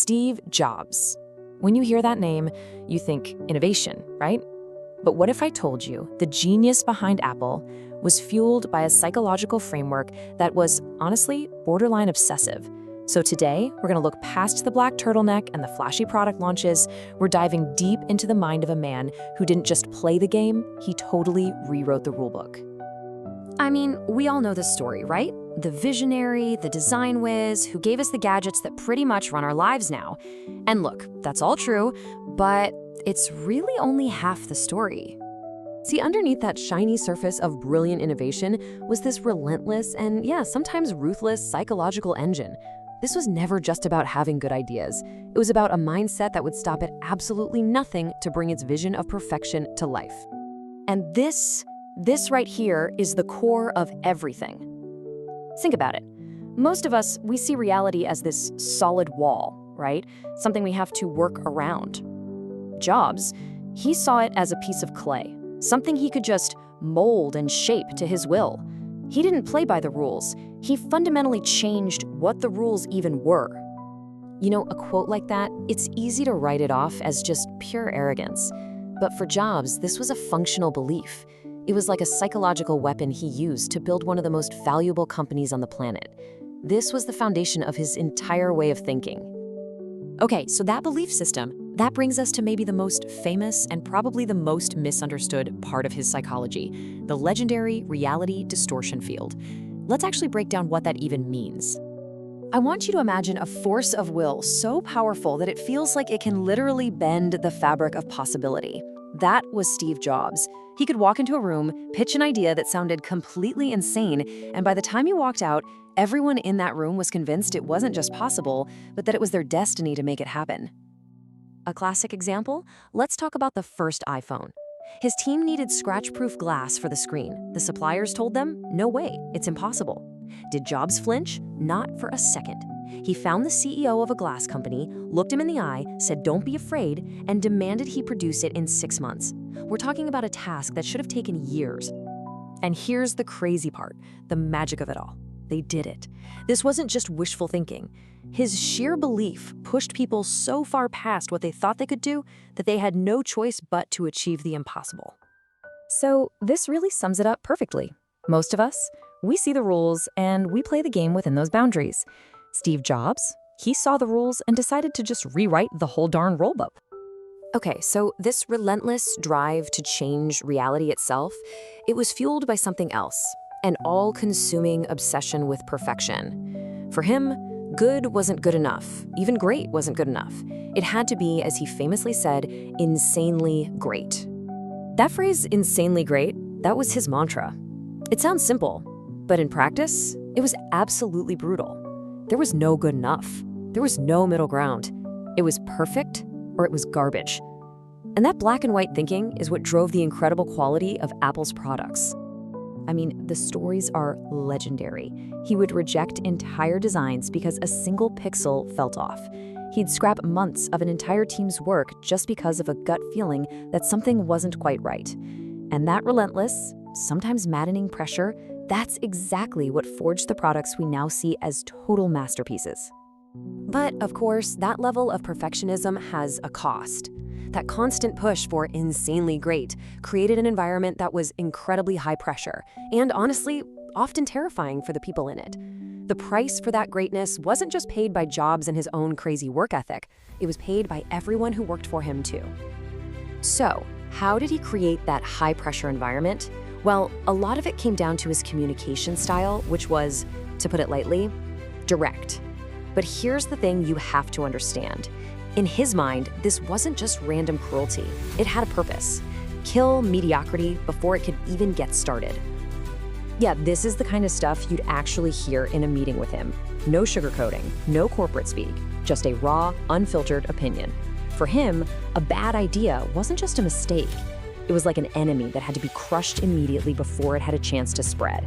Steve Jobs. When you hear that name, you think innovation, right? But what if I told you the genius behind Apple was fueled by a psychological framework that was, honestly, borderline obsessive? So today, we're gonna look past the black turtleneck and the flashy product launches. We're diving deep into the mind of a man who didn't just play the game, he totally rewrote the rulebook. I mean, we all know this story, right? The visionary, the design whiz, who gave us the gadgets that pretty much run our lives now. And look, that's all true, but it's really only half the story. See, underneath that shiny surface of brilliant innovation was this relentless and, sometimes ruthless psychological engine. This was never just about having good ideas. It was about a mindset that would stop at absolutely nothing to bring its vision of perfection to life. And this right here is the core of everything. Think about it. Most of us, we see reality as this solid wall, right? Something we have to work around. Jobs, he saw it as a piece of clay, something he could just mold and shape to his will. He didn't play by the rules. He fundamentally changed what the rules even were. You know, a quote like that, it's easy to write it off as just pure arrogance. But for Jobs, this was a functional belief. It was like a psychological weapon he used to build one of the most valuable companies on the planet. This was the foundation of his entire way of thinking. Okay, so that belief system, that brings us to maybe the most famous and probably the most misunderstood part of his psychology, the legendary Reality Distortion Field. Let's actually break down what that even means. I want you to imagine a force of will so powerful that it feels like it can literally bend the fabric of possibility. That was Steve Jobs. He could walk into a room, pitch an idea that sounded completely insane, and by the time he walked out, everyone in that room was convinced it wasn't just possible, but that it was their destiny to make it happen. A classic example? Let's talk about the first iPhone. His team needed scratch-proof glass for the screen. The suppliers told them, no way, it's impossible. Did Jobs flinch? Not for a second. He found the CEO of a glass company, looked him in the eye, said don't be afraid, and demanded he produce it in 6 months. We're talking about a task that should have taken years. And here's the crazy part, the magic of it all. They did it. This wasn't just wishful thinking. His sheer belief pushed people so far past what they thought they could do that they had no choice but to achieve the impossible. So this really sums it up perfectly. Most of us, we see the rules and we play the game within those boundaries. Steve Jobs, he saw the rules and decided to just rewrite the whole darn rulebook. Okay, so this relentless drive to change reality itself, it was fueled by something else, an all-consuming obsession with perfection. For him, good wasn't good enough. Even great wasn't good enough. It had to be, as he famously said, insanely great. That phrase, insanely great, that was his mantra. It sounds simple, but in practice, it was absolutely brutal. There was no good enough. There was no middle ground. It was perfect or it was garbage. And that black and white thinking is what drove the incredible quality of Apple's products. I mean, the stories are legendary. He would reject entire designs because a single pixel felt off. He'd scrap months of an entire team's work just because of a gut feeling that something wasn't quite right. And that relentless, sometimes maddening pressure, that's exactly what forged the products we now see as total masterpieces. But, of course, that level of perfectionism has a cost. That constant push for insanely great created an environment that was incredibly high pressure and, honestly, often terrifying for the people in it. The price for that greatness wasn't just paid by Jobs and his own crazy work ethic. It was paid by everyone who worked for him, too. So, how did he create that high-pressure environment? Well, a lot of it came down to his communication style, which was, to put it lightly, direct. But here's the thing you have to understand. In his mind, this wasn't just random cruelty. It had a purpose. Kill mediocrity before it could even get started. Yeah, this is the kind of stuff you'd actually hear in a meeting with him. No sugarcoating, no corporate speak, just a raw, unfiltered opinion. For him, a bad idea wasn't just a mistake. It was like an enemy that had to be crushed immediately before it had a chance to spread.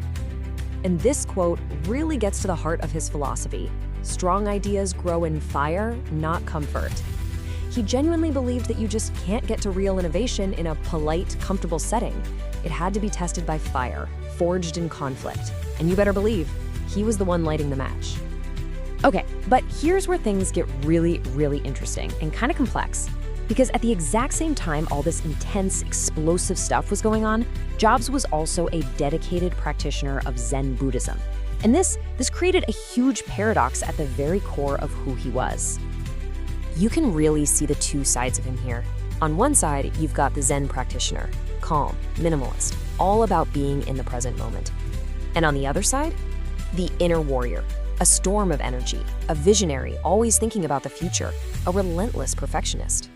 And this quote really gets to the heart of his philosophy. Strong ideas grow in fire, not comfort. He genuinely believed that you just can't get to real innovation in a polite, comfortable setting. It had to be tested by fire, forged in conflict. And you better believe, he was the one lighting the match. Okay, but here's where things get really, really interesting and kind of complex. Because at the exact same time all this intense, explosive stuff was going on, Jobs was also a dedicated practitioner of Zen Buddhism. And this created a huge paradox at the very core of who he was. You can really see the two sides of him here. On one side, you've got the Zen practitioner, calm, minimalist, all about being in the present moment. And on the other side, the inner warrior, a storm of energy, a visionary always thinking about the future, a relentless perfectionist.